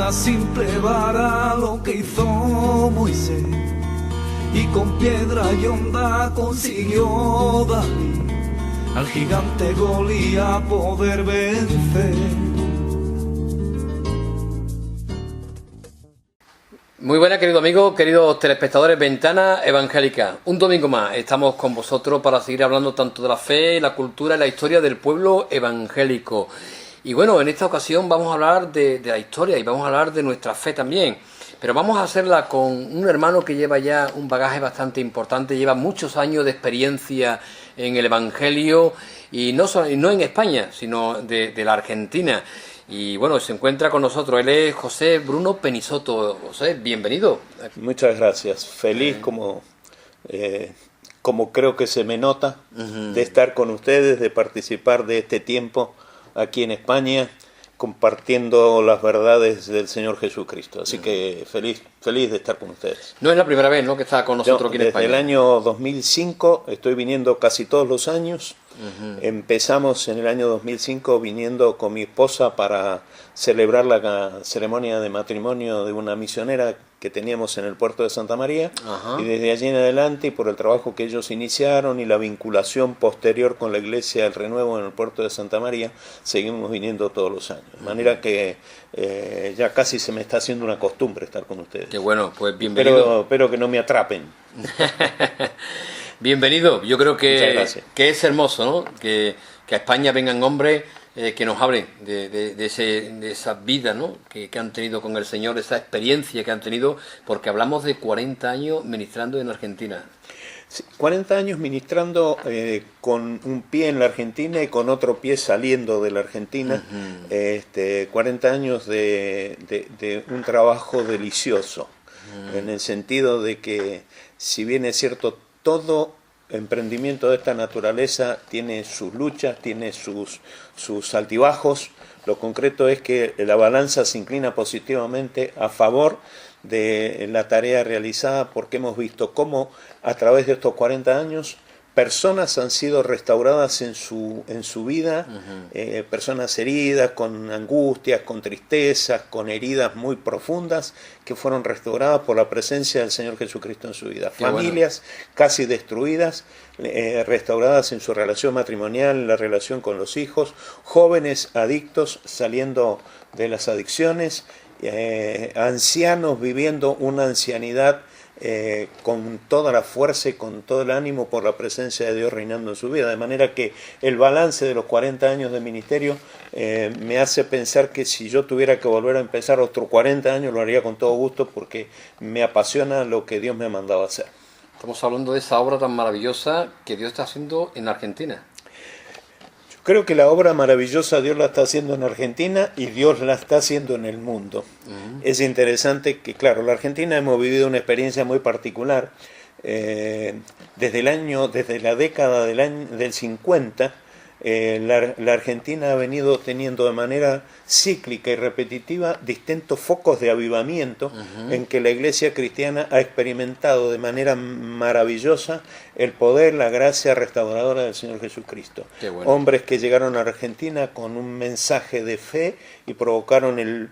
una simple vara lo que hizo Moisés, y con piedra y honda consiguió David al gigante Goliat poder vencer. Muy buenas, querido amigo, queridos telespectadores, Ventana Evangélica. Un domingo más estamos con vosotros para seguir hablando tanto de la fe, la cultura y la historia del pueblo evangélico. Y bueno, en esta ocasión vamos a hablar de la historia y vamos a hablar de nuestra fe también. Pero vamos a hacerla con un hermano que lleva ya un bagaje bastante importante, lleva muchos años de experiencia en el Evangelio y no en España, sino de la Argentina. Y bueno, se encuentra con nosotros, él es José Bruno Penisoto. José, bienvenido. Muchas gracias, feliz como creo que se me nota de estar con ustedes, de participar de este tiempo aquí en España, compartiendo las verdades del Señor Jesucristo. Así que feliz de estar con ustedes. No es la primera vez, ¿no?, que está con nosotros aquí en España. Desde el año 2005 estoy viniendo casi todos los años. Empezamos en el año 2005 viniendo con mi esposa para celebrar la ceremonia de matrimonio de una misionera que teníamos en el puerto de Santa María. Y desde allí en adelante, y por el trabajo que ellos iniciaron y la vinculación posterior con la Iglesia del Renuevo en el puerto de Santa María, seguimos viniendo todos los años. De manera que ya casi se me está haciendo una costumbre estar con ustedes. Qué bueno, pues bienvenido. Espero que no me atrapen. Bienvenido. Yo creo que es hermoso, ¿no?, que a España vengan hombres que nos hablen de esa vida, ¿no?, que han tenido con el Señor, esa experiencia que han tenido, porque hablamos de 40 años ministrando en Argentina. Sí, 40 años ministrando con un pie en la Argentina y con otro pie saliendo de la Argentina. 40 años de un trabajo delicioso, en el sentido de que, si bien es cierto, todo emprendimiento de esta naturaleza tiene sus luchas, tiene sus altibajos. Lo concreto es que la balanza se inclina positivamente a favor de la tarea realizada, porque hemos visto cómo a través de estos 40 años personas han sido restauradas en su vida, personas heridas, con angustias, con tristezas, con heridas muy profundas, que fueron restauradas por la presencia del Señor Jesucristo en su vida. Qué familias casi destruidas, restauradas en su relación matrimonial, en la relación con los hijos, jóvenes adictos saliendo de las adicciones, ancianos viviendo una ancianidad con toda la fuerza y con todo el ánimo por la presencia de Dios reinando en su vida. De manera que el balance de los 40 años de ministerio me hace pensar que si yo tuviera que volver a empezar otros 40 años lo haría con todo gusto, porque me apasiona lo que Dios me ha mandado a hacer. Estamos hablando de esa obra tan maravillosa que Dios está haciendo en Argentina. Creo que la obra maravillosa Dios la está haciendo en Argentina y Dios la está haciendo en el mundo. Es interesante que, claro, la Argentina hemos vivido una experiencia muy particular. Desde la década del 50, la Argentina ha venido teniendo de manera cíclica y repetitiva distintos focos de avivamiento en que la Iglesia cristiana ha experimentado de manera maravillosa el poder, la gracia restauradora del Señor Jesucristo. Bueno. Hombres que llegaron a Argentina con un mensaje de fe y provocaron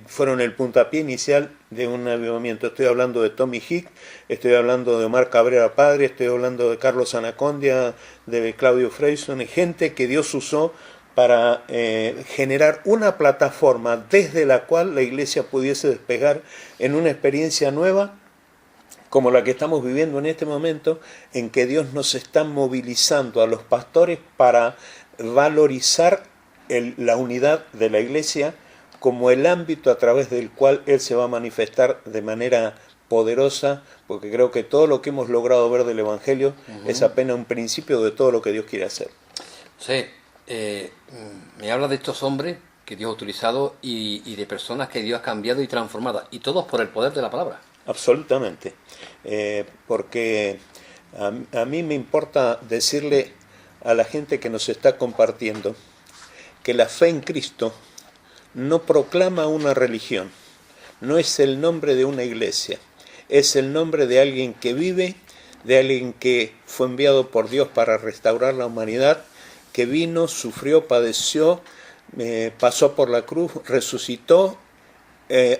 fueron el puntapié inicial de un avivamiento. Estoy hablando de Tommy Hicks, estoy hablando de Omar Cabrera Padre, estoy hablando de Carlos Anacondia, de Claudio Freyson, gente que Dios usó para generar una plataforma desde la cual la Iglesia pudiese despegar en una experiencia nueva, como la que estamos viviendo en este momento, en que Dios nos está movilizando a los pastores para valorizar la unidad de la Iglesia como el ámbito a través del cual Él se va a manifestar de manera poderosa, porque creo que todo lo que hemos logrado ver del Evangelio es apenas un principio de todo lo que Dios quiere hacer. Sí, me habla de estos hombres que Dios ha utilizado y de personas que Dios ha cambiado y transformado, y todos por el poder de la palabra. Absolutamente, porque a mí me importa decirle a la gente que nos está compartiendo que la fe en Cristo no proclama una religión, no es el nombre de una iglesia, es el nombre de alguien que vive, de alguien que fue enviado por Dios para restaurar la humanidad, que vino, sufrió, padeció, pasó por la cruz, resucitó,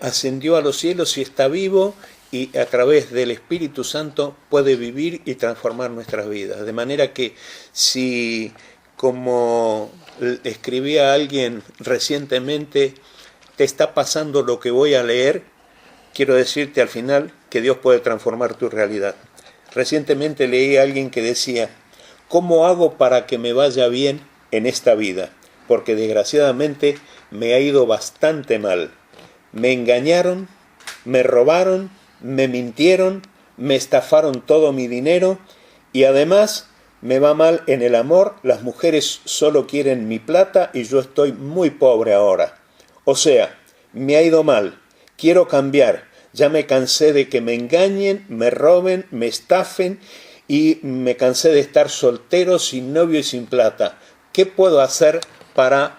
ascendió a los cielos y está vivo, y a través del Espíritu Santo puede vivir y transformar nuestras vidas. De manera que si, como escribía alguien recientemente, te está pasando lo que voy a leer, quiero decirte al final que Dios puede transformar tu realidad. Recientemente leí a alguien que decía: ¿cómo hago para que me vaya bien en esta vida? Porque desgraciadamente me ha ido bastante mal. Me engañaron, me robaron, me mintieron, me estafaron todo mi dinero y además me va mal en el amor, las mujeres solo quieren mi plata y yo estoy muy pobre ahora. O sea, me ha ido mal, quiero cambiar, ya me cansé de que me engañen, me roben, me estafen y me cansé de estar soltero, sin novio y sin plata. ¿Qué puedo hacer para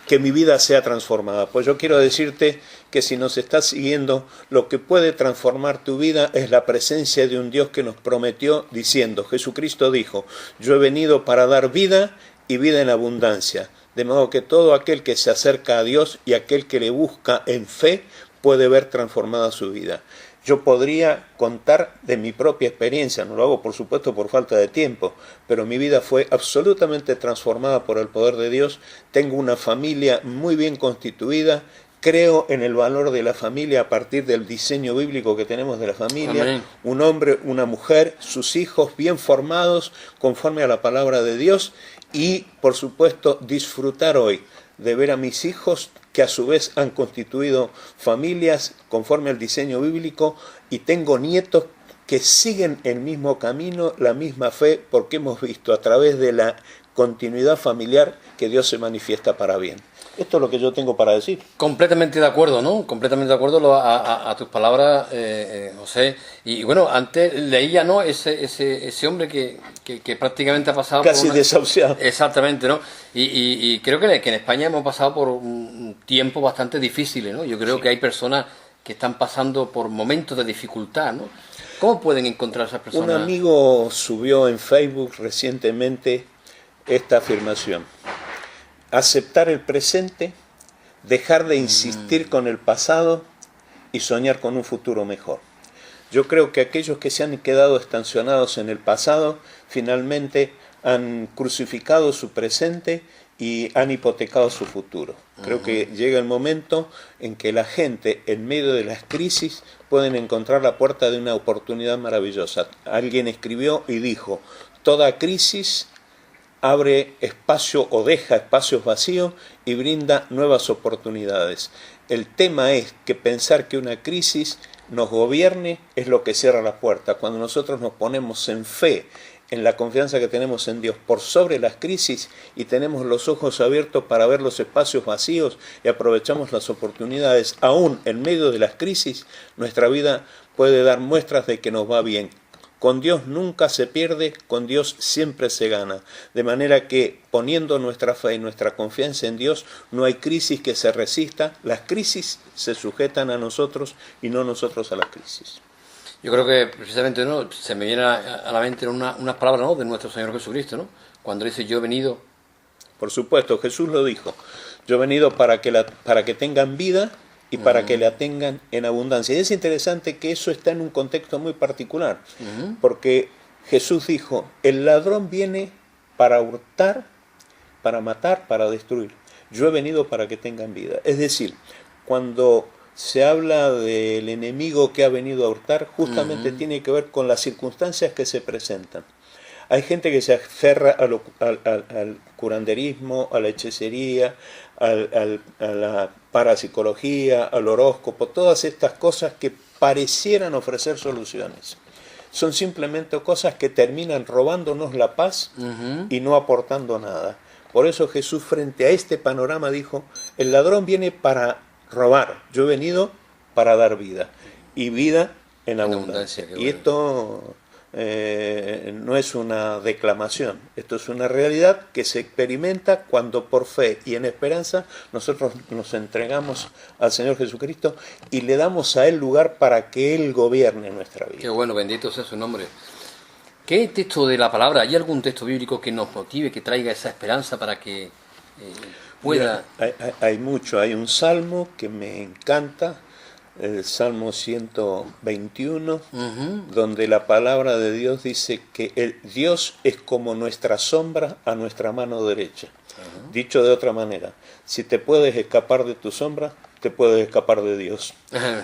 que mi vida sea transformada? Pues yo quiero decirte que si nos estás siguiendo, lo que puede transformar tu vida es la presencia de un Dios que nos prometió diciendo, Jesucristo dijo, yo he venido para dar vida y vida en abundancia. De modo que todo aquel que se acerca a Dios y aquel que le busca en fe puede ver transformada su vida. Yo podría contar de mi propia experiencia, no lo hago por supuesto por falta de tiempo, pero mi vida fue absolutamente transformada por el poder de Dios. Tengo una familia muy bien constituida, creo en el valor de la familia a partir del diseño bíblico que tenemos de la familia. Amén. Un hombre, una mujer, sus hijos bien formados conforme a la palabra de Dios y por supuesto disfrutar hoy de ver a mis hijos que a su vez han constituido familias conforme al diseño bíblico y tengo nietos que siguen el mismo camino, la misma fe, porque hemos visto a través de la continuidad familiar que Dios se manifiesta para bien. Esto es lo que yo tengo para decir. Completamente de acuerdo, ¿no? Completamente de acuerdo a tus palabras, José. Y bueno, antes leía, ¿no? Ese hombre que prácticamente ha pasado casi por desahuciado. Exactamente, ¿no? Y creo que en España hemos pasado por un tiempo bastante difícil, ¿no? Yo creo que hay personas que están pasando por momentos de dificultad, ¿no? ¿Cómo pueden encontrar esas personas? Un amigo subió en Facebook recientemente esta afirmación: aceptar el presente, dejar de insistir con el pasado y soñar con un futuro mejor. Yo creo que aquellos que se han quedado estacionados en el pasado finalmente han crucificado su presente y han hipotecado su futuro. Creo que llega el momento en que la gente, en medio de las crisis, pueden encontrar la puerta de una oportunidad maravillosa. Alguien escribió y dijo: toda crisis abre espacio o deja espacios vacíos y brinda nuevas oportunidades. El tema es que pensar que una crisis nos gobierne es lo que cierra la puerta. Cuando nosotros nos ponemos en fe, en la confianza que tenemos en Dios por sobre las crisis y tenemos los ojos abiertos para ver los espacios vacíos y aprovechamos las oportunidades, aún en medio de las crisis, nuestra vida puede dar muestras de que nos va bien. Con Dios nunca se pierde, con Dios siempre se gana. De manera que poniendo nuestra fe y nuestra confianza en Dios, no hay crisis que se resista. Las crisis se sujetan a nosotros y no nosotros a las crisis. Yo creo que precisamente, ¿no?, se me viene a la mente unas palabras, ¿no?, de nuestro Señor Jesucristo, ¿no? Cuando dice: yo he venido. Por supuesto, Jesús lo dijo. Yo he venido para que tengan vida y para que la tengan en abundancia. Y es interesante que eso está en un contexto muy particular, porque Jesús dijo: el ladrón viene para hurtar, para matar, para destruir. Yo he venido para que tengan vida. Es decir, cuando se habla del enemigo que ha venido a hurtar, justamente tiene que ver con las circunstancias que se presentan. Hay gente que se aferra al curanderismo, a la hechicería, a la parapsicología, al horóscopo, todas estas cosas que parecieran ofrecer soluciones. Son simplemente cosas que terminan robándonos la paz y no aportando nada. Por eso Jesús, frente a este panorama, dijo: el ladrón viene para robar, yo he venido para dar vida, y vida en abundancia. Y esto no es una declamación, esto es una realidad que se experimenta cuando por fe y en esperanza nosotros nos entregamos al Señor Jesucristo y le damos a Él lugar para que Él gobierne nuestra vida. Qué bueno, bendito sea su nombre. ¿Qué texto de la palabra? ¿Hay algún texto bíblico que nos motive, que traiga esa esperanza para que pueda... Hay mucho, hay un salmo que me encanta, el Salmo 121, donde la palabra de Dios dice que Dios es como nuestra sombra a nuestra mano derecha. Dicho de otra manera, si te puedes escapar de tu sombra, te puedes escapar de Dios.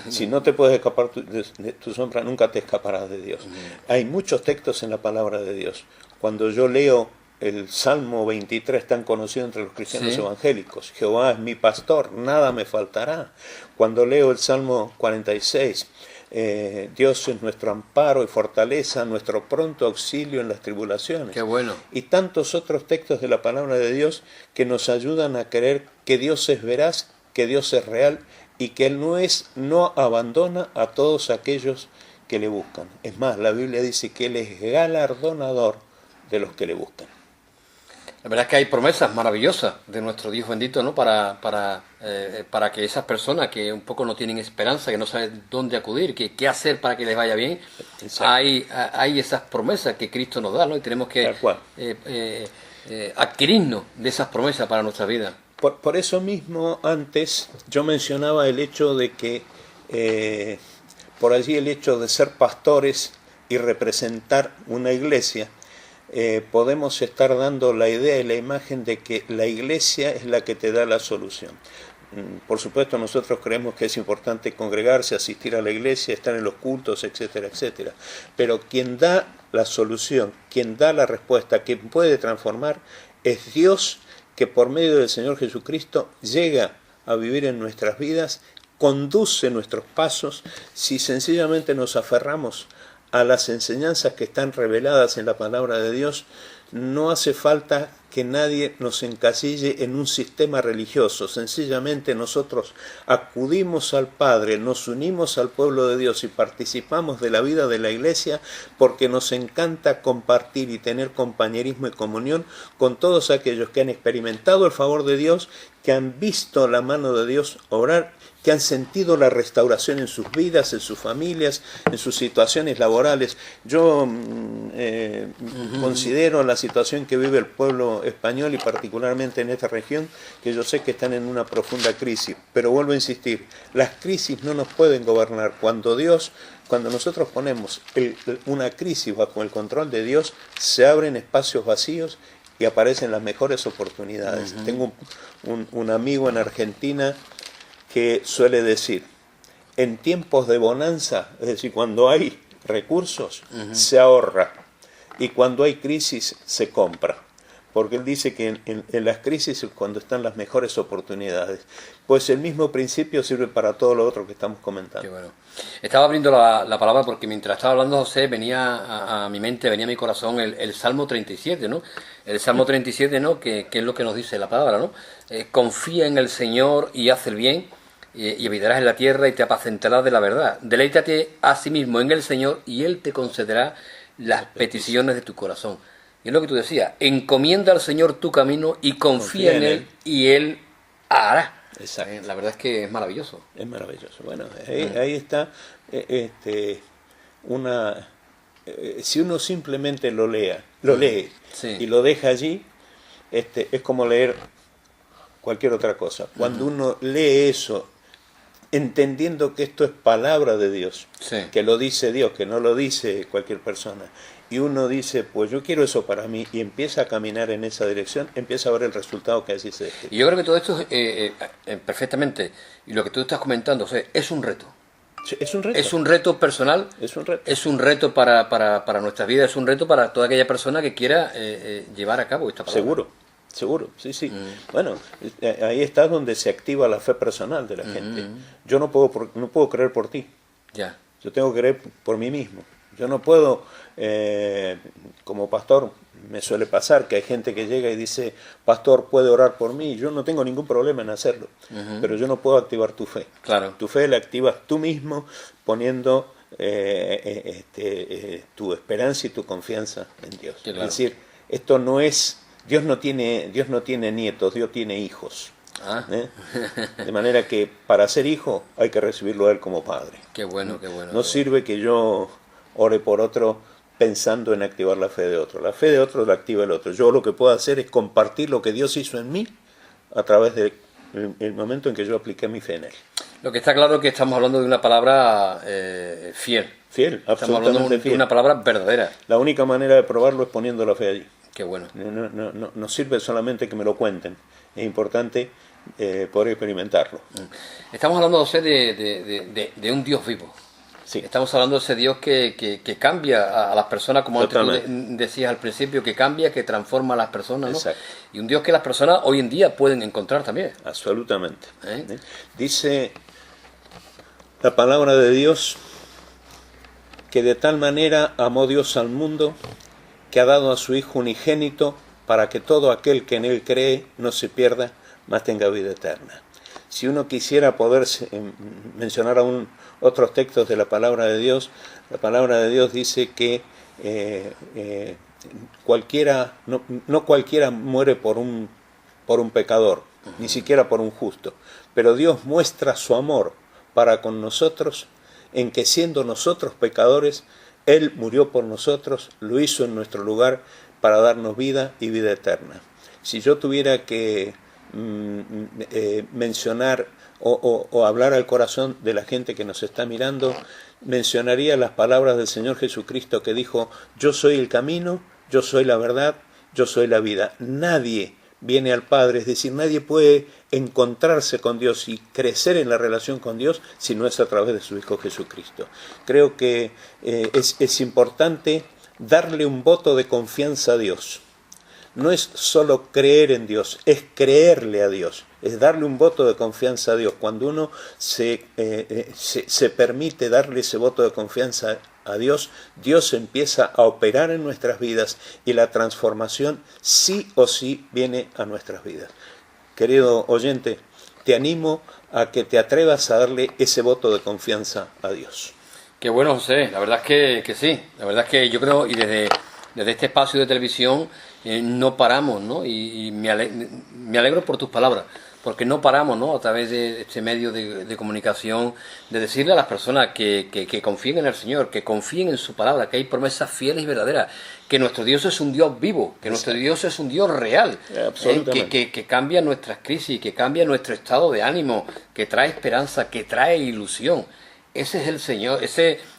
Si no te puedes escapar de tu sombra, nunca te escaparás de Dios. Hay muchos textos en la palabra de Dios. Cuando yo leo el Salmo 23, tan conocido entre los cristianos evangélicos, Jehová es mi pastor, nada me faltará. Cuando leo el Salmo 46, Dios es nuestro amparo y fortaleza, nuestro pronto auxilio en las tribulaciones. Qué bueno. Y tantos otros textos de la palabra de Dios que nos ayudan a creer que Dios es veraz, que Dios es real y que Él no abandona a todos aquellos que le buscan. Es más, la Biblia dice que Él es galardonador de los que le buscan. La verdad es que hay promesas maravillosas de nuestro Dios bendito, ¿no? Para que esas personas que un poco no tienen esperanza, que no saben dónde acudir, qué hacer para que les vaya bien, hay esas promesas que Cristo nos da, ¿no? Y tenemos que adquirirnos de esas promesas para nuestra vida. Por eso mismo antes yo mencionaba el hecho de que por allí el hecho de ser pastores y representar una iglesia, podemos estar dando la idea y la imagen de que la iglesia es la que te da la solución. Por supuesto, nosotros creemos que es importante congregarse, asistir a la iglesia, estar en los cultos, etcétera, etcétera. Pero quien da la solución, quien da la respuesta, quien puede transformar, es Dios, que por medio del Señor Jesucristo llega a vivir en nuestras vidas, conduce nuestros pasos, si sencillamente nos aferramos a las enseñanzas que están reveladas en la palabra de Dios. No hace falta que nadie nos encasille en un sistema religioso. Sencillamente nosotros acudimos al Padre, nos unimos al pueblo de Dios y participamos de la vida de la iglesia porque nos encanta compartir y tener compañerismo y comunión con todos aquellos que han experimentado el favor de Dios, que han visto la mano de Dios obrar, que han sentido la restauración en sus vidas, en sus familias, en sus situaciones laborales. Yo considero la situación que vive el pueblo español y particularmente en esta región, que yo sé que están en una profunda crisis, pero vuelvo a insistir, las crisis no nos pueden gobernar. Cuando nosotros ponemos una crisis bajo el control de Dios, se abren espacios vacíos y aparecen las mejores oportunidades. Tengo un amigo en Argentina que suele decir, en tiempos de bonanza, es decir, cuando hay recursos, se ahorra, y cuando hay crisis, se compra. Porque él dice que en las crisis es cuando están las mejores oportunidades. Pues el mismo principio sirve para todo lo otro que estamos comentando. Qué bueno. Estaba abriendo la palabra porque mientras estaba hablando José, venía a mi mente, venía a mi corazón el Salmo 37, ¿no? El Salmo 37, ¿no? Que es lo que nos dice la palabra, ¿no? Confía en el Señor y haz el bien, y habitarás en la tierra y te apacentarás de la verdad. Deleítate a sí mismo en el Señor y Él te concederá las peticiones de tu corazón. Y es lo que tú decías, encomienda al Señor tu camino y confía en Él y Él hará. Exacto. La verdad es que es maravilloso. Es maravilloso. Bueno, ahí está si uno simplemente lo lee y lo deja allí, es como leer cualquier otra cosa. Cuando uno lee eso, entendiendo que esto es palabra de Dios, que lo dice Dios, que no lo dice cualquier persona, y uno dice, pues yo quiero eso para mí, y empieza a caminar en esa dirección, empieza a ver el resultado que así se describe. Y yo creo que todo esto perfectamente, y lo que tú estás comentando, o sea, es un reto. Es un reto. Es un reto personal, es un reto para nuestras vidas, es un reto para toda aquella persona que quiera llevar a cabo esta palabra. Seguro, sí. Bueno, ahí está donde se activa la fe personal de la gente. Yo no puedo creer por ti. Ya. Yo tengo que creer por mí mismo. Yo no puedo, como pastor, me suele pasar que hay gente que llega y dice, pastor, ¿puede orar por mí? Yo no tengo ningún problema en hacerlo, pero yo no puedo activar tu fe. Claro. Tu fe la activas tú mismo poniendo tu esperanza y tu confianza en Dios. Claro. Es decir, esto no es... Dios no tiene nietos, Dios tiene hijos. De manera que para ser hijo hay que recibirlo a Él como padre. Qué bueno, qué bueno. No sirve que yo ore por otro pensando en activar la fe de otro. La fe de otro la activa el otro. Yo lo que puedo hacer es compartir lo que Dios hizo en mí a través del el momento en que yo apliqué mi fe en él. Lo que está claro es que estamos hablando de una palabra fiel. Fiel, Estamos hablando absolutamente de fiel. una palabra verdadera. La única manera de probarlo es poniendo la fe allí. Qué bueno. No sirve solamente que me lo cuenten, es importante poder experimentarlo. Estamos hablando, José, de un Dios vivo. Sí. Estamos hablando de ese Dios que cambia a las personas, como antes tú decías al principio, que cambia, que transforma a las personas, ¿no? Exacto. Y un Dios que las personas hoy en día pueden encontrar también. Absolutamente. Dice la palabra de Dios que de tal manera amó Dios al mundo que ha dado a su Hijo unigénito para que todo aquel que en él cree no se pierda, mas tenga vida eterna. Si uno quisiera poder mencionar aún otros textos de la palabra de Dios, la palabra de Dios dice que no cualquiera muere por un pecador, ni siquiera por un justo, pero Dios muestra su amor para con nosotros en que siendo nosotros pecadores, Él murió por nosotros, lo hizo en nuestro lugar para darnos vida y vida eterna. Si yo tuviera que mencionar o hablar al corazón de la gente que nos está mirando, mencionaría las palabras del Señor Jesucristo que dijo: yo soy el camino, yo soy la verdad, yo soy la vida. Nadie viene al Padre, es decir, nadie puede encontrarse con Dios y crecer en la relación con Dios si no es a través de su Hijo Jesucristo. Creo que es importante darle un voto de confianza a Dios. No es solo creer en Dios, es creerle a Dios, es darle un voto de confianza a Dios. Cuando uno se permite darle ese voto de confianza a Dios, Dios empieza a operar en nuestras vidas y la transformación sí o sí viene a nuestras vidas. Querido oyente, te animo a que te atrevas a darle ese voto de confianza a Dios. Qué bueno, José, la verdad es que sí, la verdad es que yo creo, y desde este espacio de televisión no paramos, ¿no? Y me alegro por tus palabras, porque no paramos, ¿no? A través de este medio de comunicación, de decirle a las personas que confíen en el Señor, que confíen en su palabra, que hay promesas fieles y verdaderas, que nuestro Dios es un Dios vivo, que nuestro Dios es un Dios real, que cambia nuestras crisis, que cambia nuestro estado de ánimo, que trae esperanza, que trae ilusión. Ese es el Señor,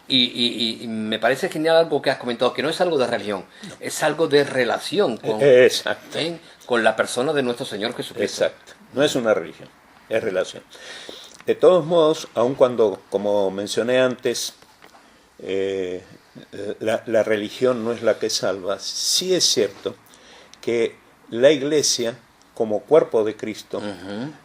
y me parece genial algo que has comentado, que no es algo de religión, es algo de relación con la persona de nuestro Señor Jesucristo. Exacto, no es una religión, es relación. De todos modos, aun cuando, como mencioné antes, la religión no es la que salva, sí es cierto que la Iglesia, como cuerpo de Cristo,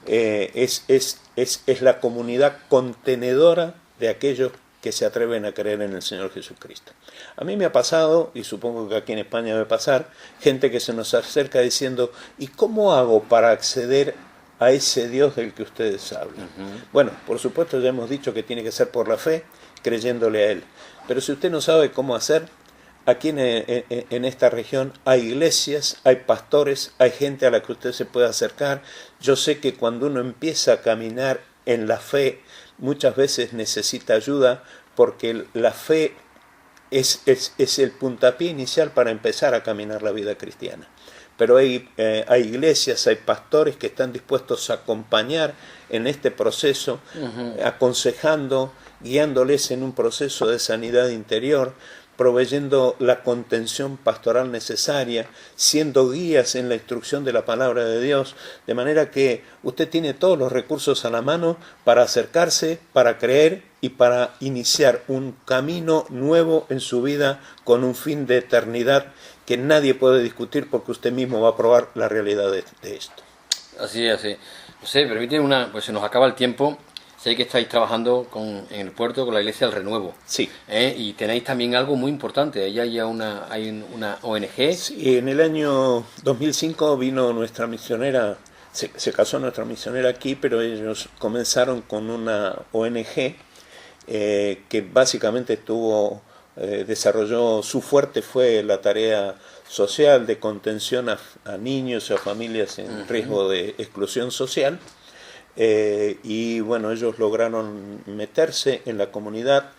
es la comunidad contenedora de aquellos que se atreven a creer en el Señor Jesucristo. A mí me ha pasado, y supongo que aquí en España va a pasar, gente que se nos acerca diciendo: ¿y cómo hago para acceder a ese Dios del que ustedes hablan? Bueno, por supuesto ya hemos dicho que tiene que ser por la fe, creyéndole a Él. Pero si usted no sabe cómo hacer, aquí en esta región hay iglesias, hay pastores, hay gente a la que usted se puede acercar. Yo sé que cuando uno empieza a caminar en la fe, muchas veces necesita ayuda, porque la fe es el puntapié inicial para empezar a caminar la vida cristiana. Pero hay iglesias, hay pastores que están dispuestos a acompañar en este proceso, aconsejando, guiándoles en un proceso de sanidad interior, proveyendo la contención pastoral necesaria, siendo guías en la instrucción de la palabra de Dios, de manera que usted tiene todos los recursos a la mano para acercarse, para creer y para iniciar un camino nuevo en su vida con un fin de eternidad que nadie puede discutir, porque usted mismo va a probar la realidad de esto. Así es, así. José, permíteme pues se nos acaba el tiempo. Sé que estáis trabajando en el puerto con la Iglesia del Renuevo. Sí. Y tenéis también algo muy importante. Allá hay una ONG. Sí, en el año 2005 vino nuestra misionera, se casó nuestra misionera aquí, pero ellos comenzaron con una ONG que básicamente desarrolló, su fuerte fue la tarea social de contención a niños y a familias en riesgo de exclusión social. Y bueno, ellos lograron meterse en la comunidad,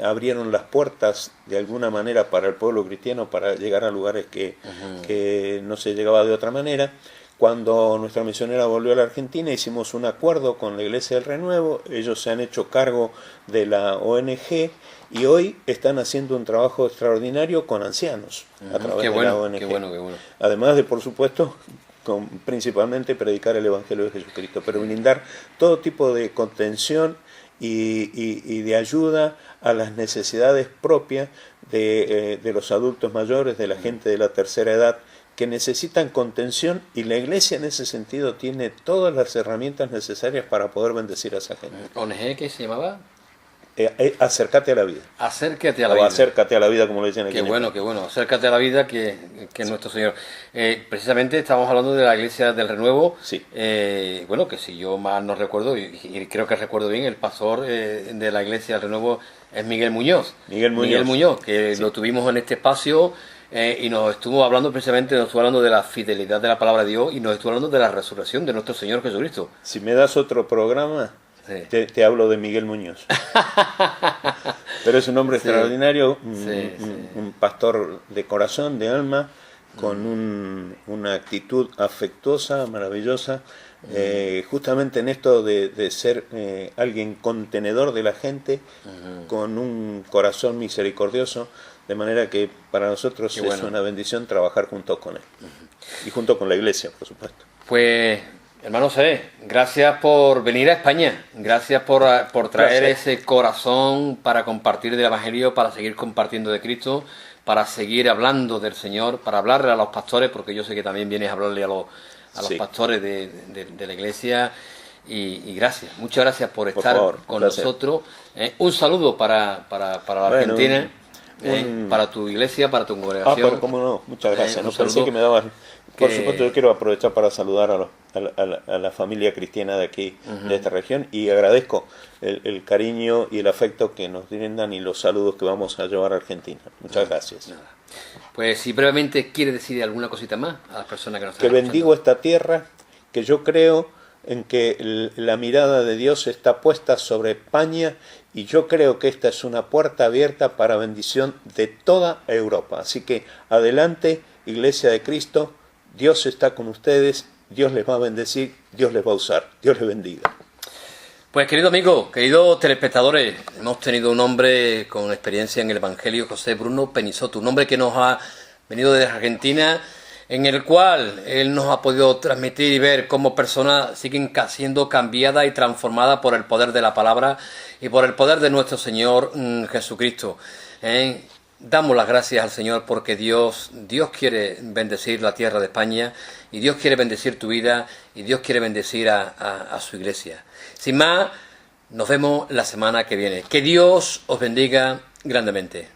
abrieron las puertas de alguna manera para el pueblo cristiano, para llegar a lugares que no se llegaba de otra manera. Cuando nuestra misionera volvió a la Argentina, hicimos un acuerdo con la Iglesia del Renuevo, ellos se han hecho cargo de la ONG y hoy están haciendo un trabajo extraordinario con ancianos a través de la ONG. Qué bueno. Además de, por supuesto, principalmente predicar el Evangelio de Jesucristo, pero brindar todo tipo de contención y de ayuda a las necesidades propias de los adultos mayores, de la gente de la tercera edad, que necesitan contención, y la Iglesia en ese sentido tiene todas las herramientas necesarias para poder bendecir a esa gente. ¿ONG qué se llamaba? Acércate a la vida. Acércate a la vida. Acércate a la vida, como le dicen aquí. Qué bueno. Acércate a la vida que es nuestro Señor. Precisamente estamos hablando de la Iglesia del Renuevo. Sí. Bueno, que si yo mal no recuerdo, y creo que recuerdo bien, el pastor de la Iglesia del Renuevo es Miguel Muñoz. Miguel Muñoz, que lo tuvimos en este espacio y nos estuvo hablando de la fidelidad de la palabra de Dios y nos estuvo hablando de la resurrección de nuestro Señor Jesucristo. Si me das otro programa, sí, te hablo de Miguel Muñoz. Pero es un hombre extraordinario, un pastor de corazón, de alma, con una actitud afectuosa, maravillosa, justamente en esto de ser alguien contenedor de la gente, con un corazón misericordioso, de manera que para nosotros es una bendición trabajar junto con él y junto con la Iglesia, por supuesto. Pues, hermano C, gracias por venir a España, gracias por traer ese corazón para compartir del Evangelio, para seguir compartiendo de Cristo, para seguir hablando del Señor, para hablarle a los pastores, porque yo sé que también vienes a hablarle a los pastores de la Iglesia. Y gracias, muchas gracias por estar con nosotros. Un saludo para la Argentina, para tu iglesia, para tu congregación. Pero cómo no, muchas gracias. No pensé que me daban. Por supuesto, yo quiero aprovechar para saludar a la familia cristiana de aquí, de esta región, y agradezco el cariño y el afecto que nos brindan y los saludos que vamos a llevar a Argentina. Muchas gracias. Nada. Pues si brevemente quiere decir alguna cosita más a las personas que nos están escuchando. Que bendigo esta tierra, que yo creo en que la mirada de Dios está puesta sobre España, y yo creo que esta es una puerta abierta para bendición de toda Europa. Así que adelante, Iglesia de Cristo, Dios está con ustedes, Dios les va a bendecir, Dios les va a usar, Dios les bendiga. Pues querido amigo, queridos telespectadores, hemos tenido un hombre con experiencia en el Evangelio, José Bruno Penisoto, un hombre que nos ha venido desde Argentina, en el cual él nos ha podido transmitir y ver cómo personas siguen siendo cambiadas y transformadas por el poder de la palabra y por el poder de nuestro Señor Jesucristo. Damos las gracias al Señor porque Dios quiere bendecir la tierra de España, y Dios quiere bendecir tu vida, y Dios quiere bendecir a su iglesia. Sin más, nos vemos la semana que viene. Que Dios os bendiga grandemente.